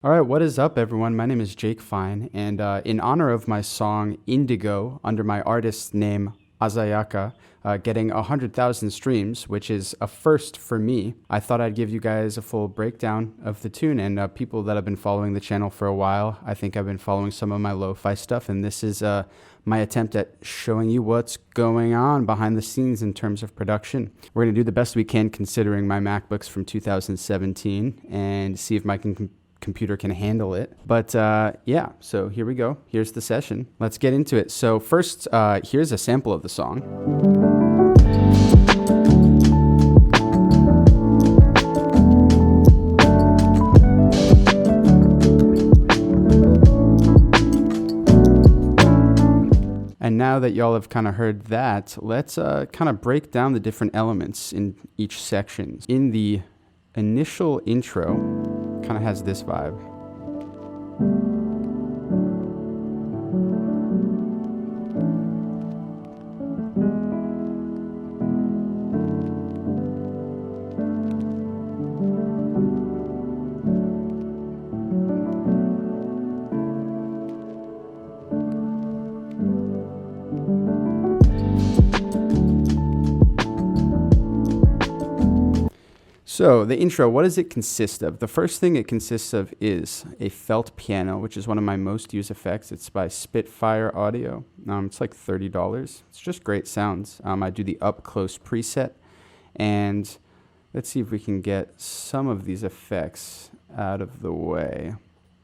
All right, what is up, everyone? My name is Jake Fine, and in honor of my song Indigo, under my artist name Azayaka, getting 100,000 streams, which is a first for me, I thought I'd give you guys a full breakdown of the tune. And people that have been following the channel for a while, I think I've been following some of my lo-fi stuff, and this is my attempt at showing you what's going on behind the scenes in terms of production. We're going to do the best we can considering my MacBook's from 2017 and see if my computer can handle it. But yeah, so here we go. Here's the session. Let's get into it. So first, here's a sample of the song. And now that y'all have kind of heard that, let's kind of break down the different elements in each section. In the initial intro, kind of has this vibe. So the intro, what does it consist of? The first thing it consists of is a felt piano, which is one of my most used effects. It's by Spitfire Audio. It's like $30. It's just great sounds. I do the up close preset, and let's see if we can get some of these effects out of the way.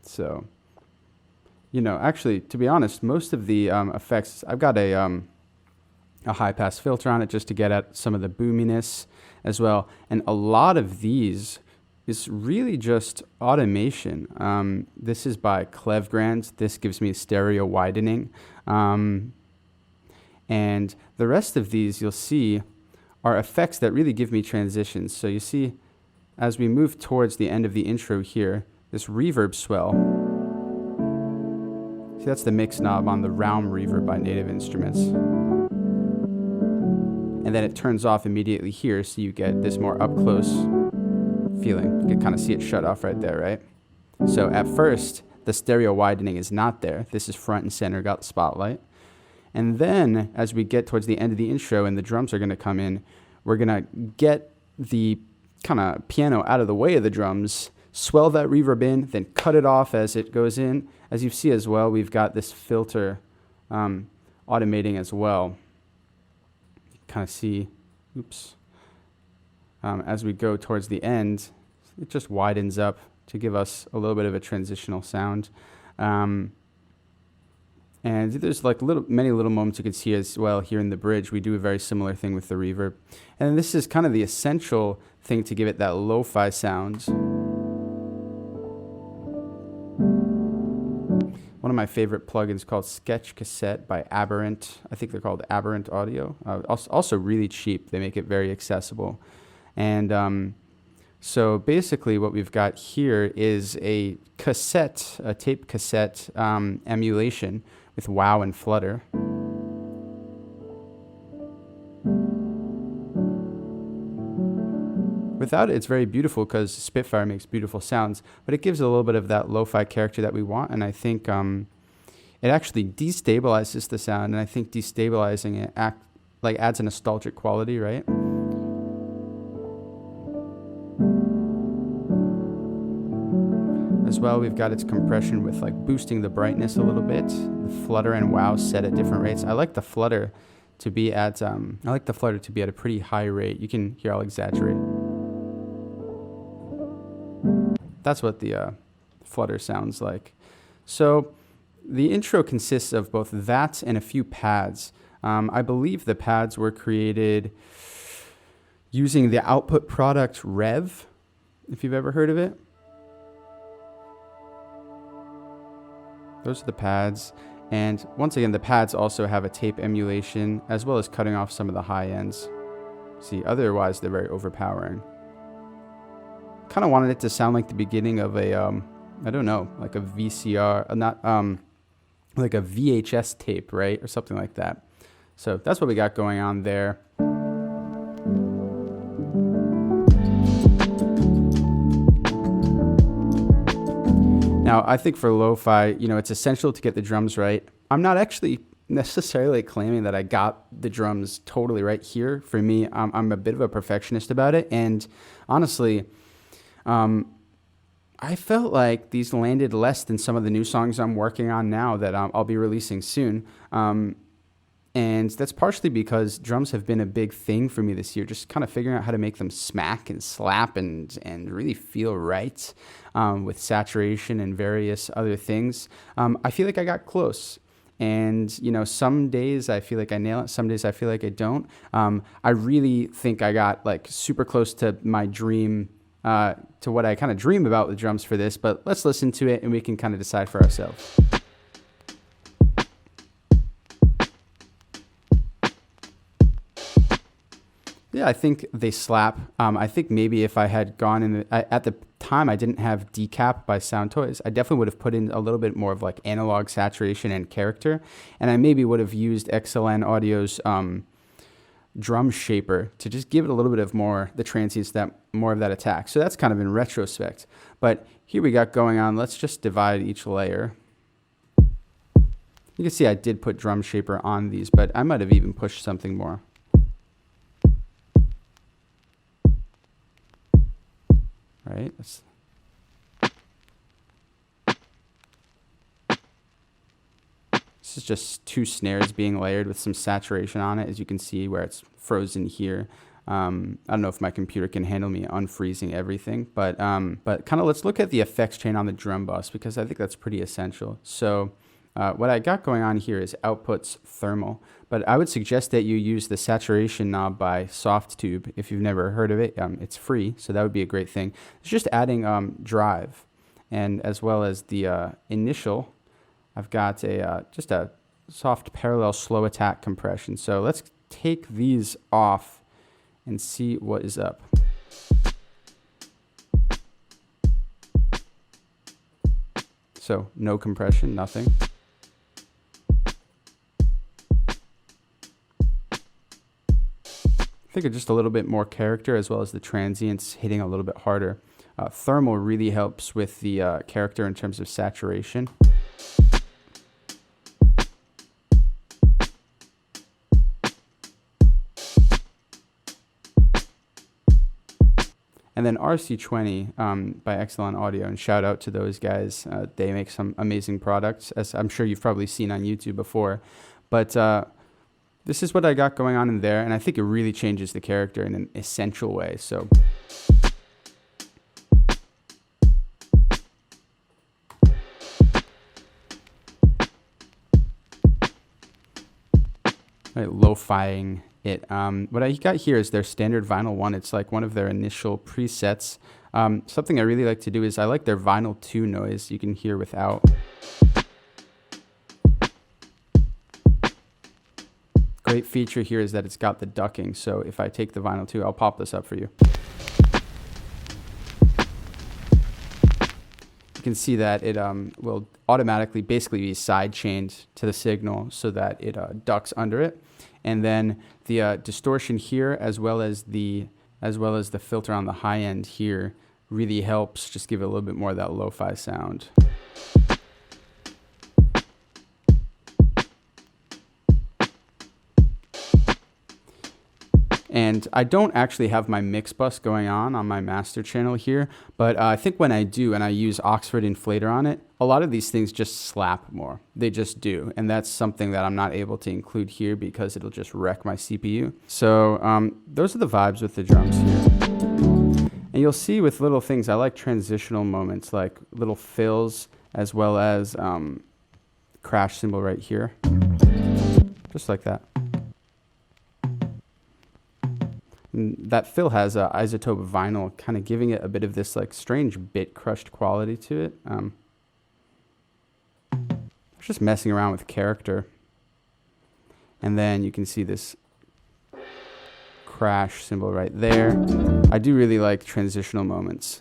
So, actually, to be honest, most of the effects, I've got a high pass filter on it just to get at some of the boominess as well. And a lot of these is really just automation. This is by Clevgrand. This gives me stereo widening. And the rest of these you'll see are effects that really give me transitions. So you see, as we move towards the end of the intro here, this reverb swell. See, that's the mix knob on the Realm reverb by Native Instruments. And then it turns off immediately here, so you get this more up-close feeling. You can kind of see it shut off right there, right? So at first, the stereo widening is not there. This is front and center, got the spotlight. And then, as we get towards the end of the intro and the drums are going to come in, we're going to get the kind of piano out of the way of the drums, swell that reverb in, then cut it off as it goes in. As you see as well, we've got this filter automating as well. Kind of see, as we go towards the end, it just widens up to give us a little bit of a transitional sound. And there's like many little moments you can see as well here in the bridge. We do a very similar thing with the reverb. And this is kind of the essential thing to give it that lo-fi sound. One of my favorite plugins called Sketch Cassette by Aberrant. I think they're called Aberrant Audio. Also really cheap. They make it very accessible. And so basically what we've got here is a tape cassette emulation with wow and flutter. Without it, it's very beautiful because Spitfire makes beautiful sounds, but it gives a little bit of that lo-fi character that we want, and I think it actually destabilizes the sound, and I think destabilizing it adds a nostalgic quality, right? As well, we've got its compression with like boosting the brightness a little bit. The flutter and wow set at different rates. I like the flutter to be at a pretty high rate. You can hear I'll exaggerate. That's what the flutter sounds like. So the intro consists of both that and a few pads. I believe the pads were created using the output product Rev, if you've ever heard of it. Those are the pads. And once again, the pads also have a tape emulation as well as cutting off some of the high ends. See, otherwise they're very overpowering. Kind of wanted it to sound like the beginning of a, I don't know, like a VCR, like a VHS tape, right? Or something like that. So that's what we got going on there. Now, I think for lo-fi, it's essential to get the drums right. I'm not actually necessarily claiming that I got the drums totally right here. For me, I'm a bit of a perfectionist about it. And honestly, I felt like these landed less than some of the new songs I'm working on now that I'll be releasing soon. And that's partially because drums have been a big thing for me this year, just kind of figuring out how to make them smack and slap and really feel right with saturation and various other things. I feel like I got close. And, some days I feel like I nail it. Some days I feel like I don't. I really think I got like super close to my dream, to what I kind of dream about with drums for this. But let's listen to it and we can kind of decide for ourselves. Yeah, I think they slap. I think maybe if I had gone at the time I didn't have Decap by Sound Toys, I definitely would have put in a little bit more of like analog saturation and character, and I maybe would have used XLN Audio's drum shaper to just give it a little bit of the transients, more of that attack. So that's kind of in retrospect. But here we got going on. Let's just divide each layer. You can see I did put drum shaper on these, but I might have even pushed something more. Right? This is just two snares being layered with some saturation on it, as you can see where it's frozen here. I don't know if my computer can handle me unfreezing everything, but kind of let's look at the effects chain on the drum bus, because I think that's pretty essential. So what I got going on here is outputs thermal, but I would suggest that you use the saturation knob by Softtube. If you've never heard of it, it's free, so that would be a great thing. It's just adding drive, and as well as the initial, I've got just a soft parallel slow attack compression. So let's take these off and see what is up. So no compression, nothing. I think just a little bit more character, as well as the transients hitting a little bit harder. Thermal really helps with the character in terms of saturation. And then RC20 by XLN Audio, and shout out to those guys. They make some amazing products, as I'm sure you've probably seen on YouTube before. But this is what I got going on in there, and I think it really changes the character in an essential way. So lo-fiing it. What I got here is their standard vinyl one. It's like one of their initial presets. Something I really like to do is I like their vinyl 2 noise. You can hear without. Great feature here is that it's got the ducking. So if I take the vinyl 2, I'll pop this up for you. You can see that it will automatically basically be side-chained to the signal so that it ducks under it. And then the distortion here, as well as the filter on the high end here, really helps just give it a little bit more of that lo-fi sound. And I don't actually have my mix bus going on my master channel here, but I think when I do and I use Oxford Inflator on it, a lot of these things just slap more. They just do. And that's something that I'm not able to include here because it'll just wreck my CPU. So those are the vibes with the drums here. And you'll see with little things, I like transitional moments, like little fills, as well as crash cymbal right here. Just like that. And that fill has isotope vinyl, kind of giving it a bit of this like strange bit crushed quality to it. Just messing around with character. And then you can see this crash cymbal right there. I do really like transitional moments.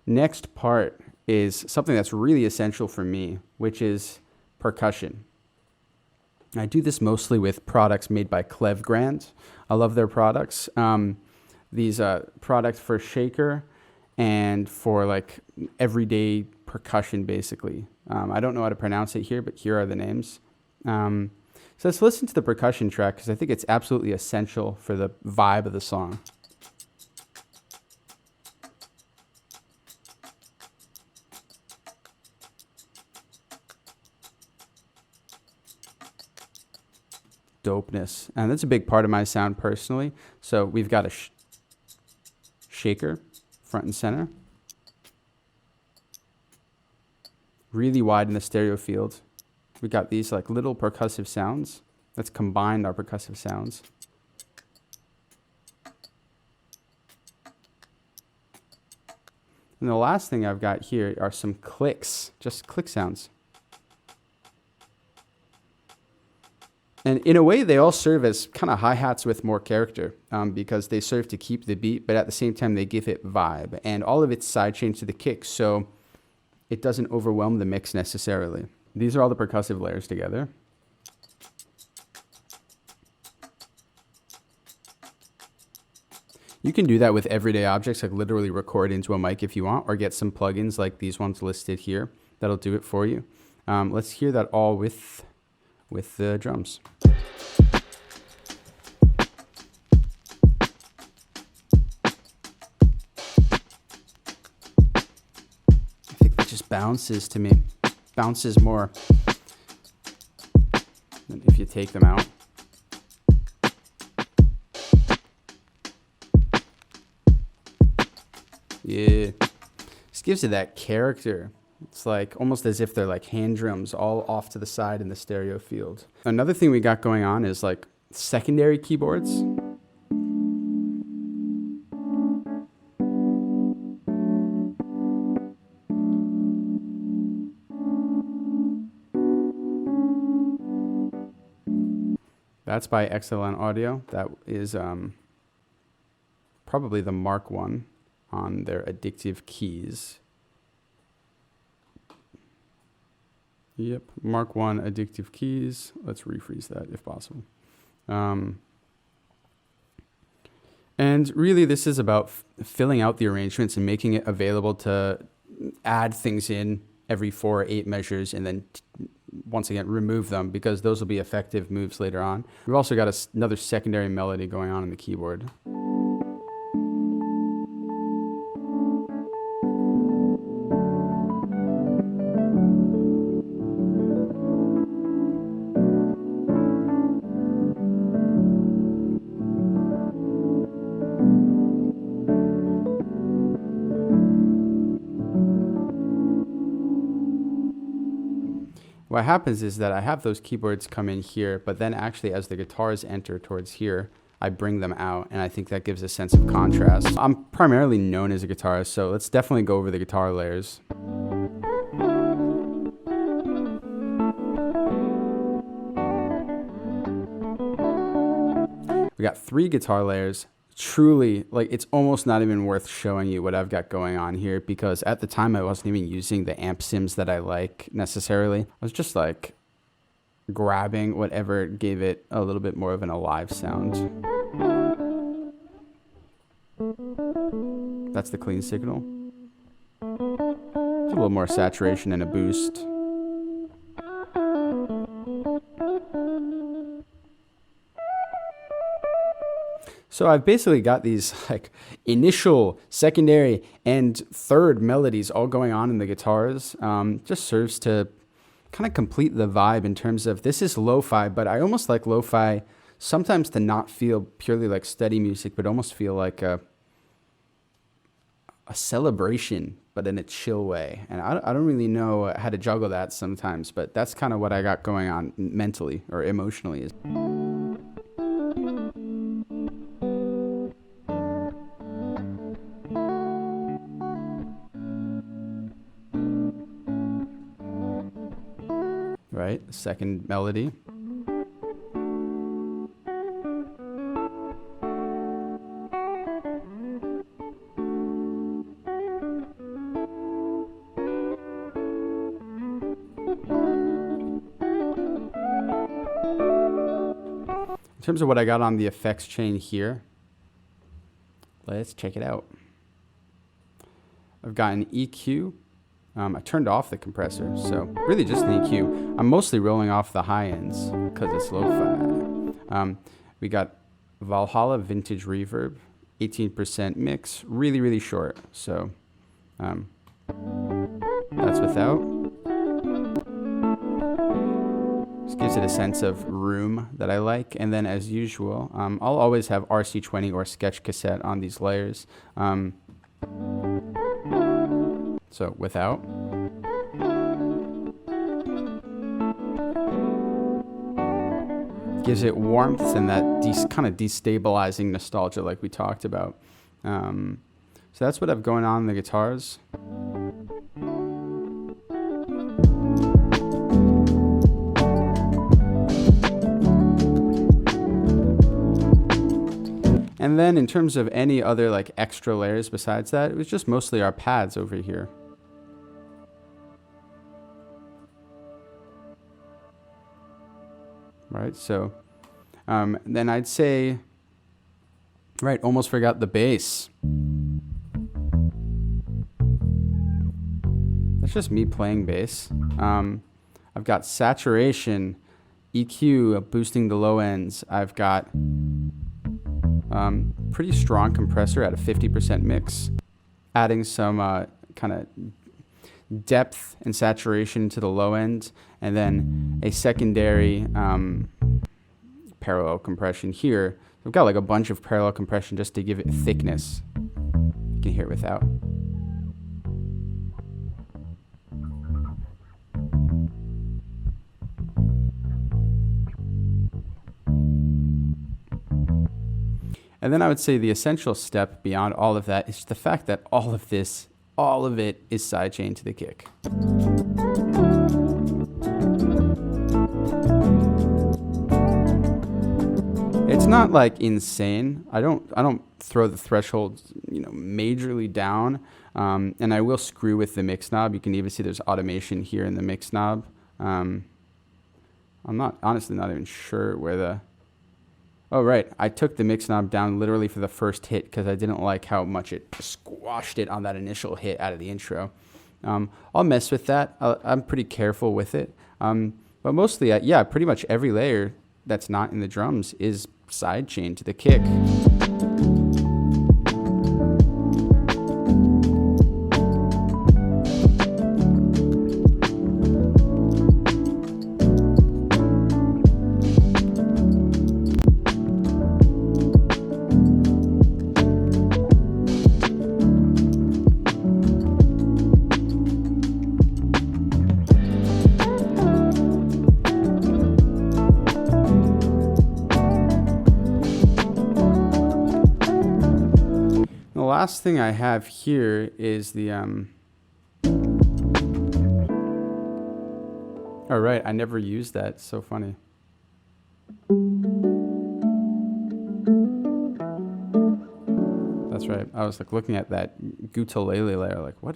Next part is something that's really essential for me, which is percussion. I do this mostly with products made by Clevgrand. I love their products. These products for shaker and for like everyday Percussion, basically. I don't know how to pronounce it here, but here are the names. So let's listen to the percussion track because I think it's absolutely essential for the vibe of the song. Dopeness. And that's a big part of my sound personally. So we've got a shaker, front and center. Really wide in the stereo field. We got these like little percussive sounds. Let's combine our percussive sounds. And the last thing I've got here are some clicks, just click sounds. And in a way, they all serve as kind of hi-hats with more character because they serve to keep the beat, but at the same time, they give it vibe. And all of it's sidechained to the kick, so it doesn't overwhelm the mix necessarily. These are all the percussive layers together. You can do that with everyday objects, like literally record into a mic if you want, or get some plugins like these ones listed here. That'll do it for you. Let's hear that all with the drums. I think that just bounces to me. Bounces more than if you take them out. Yeah. This gives it that character. It's like almost as if they're like hand drums all off to the side in the stereo field. Another thing we got going on is like secondary keyboards. That's by Excellent Audio. That is probably the Mark 1 on their addictive keys. Yep, Mark 1 addictive keys. Let's refreeze that if possible. And really this is about filling out the arrangements and making it available to add things in every 4 or 8 measures and then once again remove them because those will be effective moves later on. We've also got another secondary melody going on in the keyboard. What happens is that I have those keyboards come in here, but then actually as the guitars enter towards here, I bring them out, and I think that gives a sense of contrast. I'm primarily known as a guitarist, so let's definitely go over the guitar layers. We got 3 guitar layers. Truly, like, it's almost not even worth showing you what I've got going on here because at the time I wasn't even using the amp sims that I like necessarily. I was just like grabbing whatever gave it a little bit more of an alive sound. That's the clean signal. It's a little more saturation and a boost. So I've basically got these like initial, secondary, and third melodies all going on in the guitars. Just serves to kind of complete the vibe in terms of this is lo-fi, but I almost like lo-fi sometimes to not feel purely like steady music, but almost feel like a celebration, but in a chill way. And I don't really know how to juggle that sometimes, but that's kind of what I got going on mentally or emotionally. Right, second melody. In terms of what I got on the effects chain here, let's check it out. I've got an EQ, I turned off the compressor, so really just an EQ. I'm mostly rolling off the high ends because it's lo-fi. We got Valhalla Vintage Reverb, 18% mix, really, really short. So that's without. Just gives it a sense of room that I like. And then as usual, I'll always have RC20 or Sketch Cassette on these layers. So without. Gives it warmth and that kind of destabilizing nostalgia like we talked about. So that's what I've going on in the guitars. And then in terms of any other like extra layers besides that, it was just mostly our pads over here. Right, so then I'd say, right, almost forgot the bass. That's just me playing bass. I've got saturation, EQ boosting the low ends. I've got pretty strong compressor at a 50% mix, adding some kind of depth and saturation to the low end, and then a secondary parallel compression here. We've got like a bunch of parallel compression just to give it thickness. You can hear it without. And then I would say the essential step beyond all of that is the fact that all of it is sidechained to the kick. It's not like insane. I don't throw the threshold, majorly down. And I will screw with the mix knob. You can even see there's automation here in the mix knob. I'm honestly not even sure where the... Oh, right. I took the mix knob down literally for the first hit because I didn't like how much it squashed it on that initial hit out of the intro. I'll mess with that. I'm pretty careful with it. But mostly, pretty much every layer that's not in the drums is sidechained to the kick. The last thing I have here is the oh right, I never used that. It's so funny. That's right. I was like looking at that ukulele layer, like what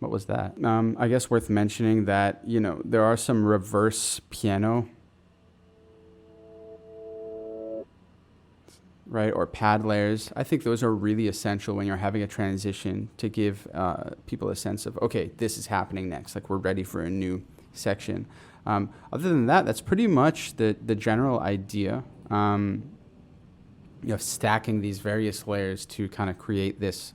was that? I guess worth mentioning that, there are some reverse piano, right, or pad layers. I think those are really essential when you're having a transition to give people a sense of, okay, this is happening next, like we're ready for a new section. Other than that, that's pretty much the general idea of stacking these various layers to kind of create this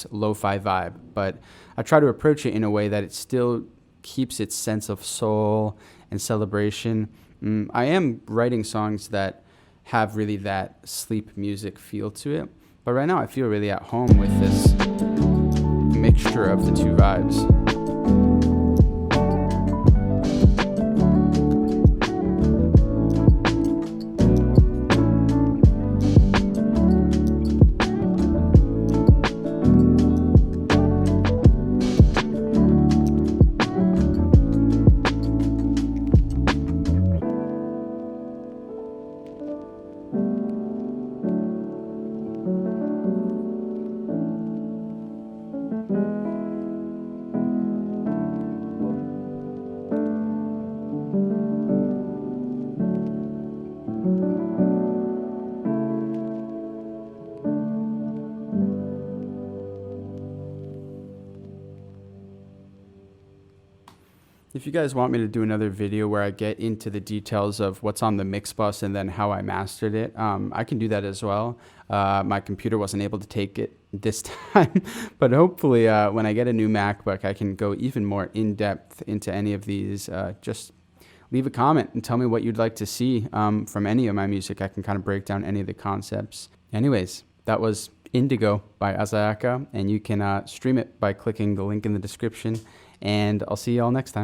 lo-fi vibe. But I try to approach it in a way that it still keeps its sense of soul and celebration. I am writing songs that have really that sleep music feel to it. But right now I feel really at home with this mixture of the two vibes. If you guys want me to do another video where I get into the details of what's on the mix bus and then how I mastered it, I can do that as well. My computer wasn't able to take it this time, but hopefully when I get a new MacBook, I can go even more in depth into any of these. Just leave a comment and tell me what you'd like to see from any of my music. I can kind of break down any of the concepts. Anyways, that was Indigo by Azayaka, and you can stream it by clicking the link in the description, and I'll see you all next time.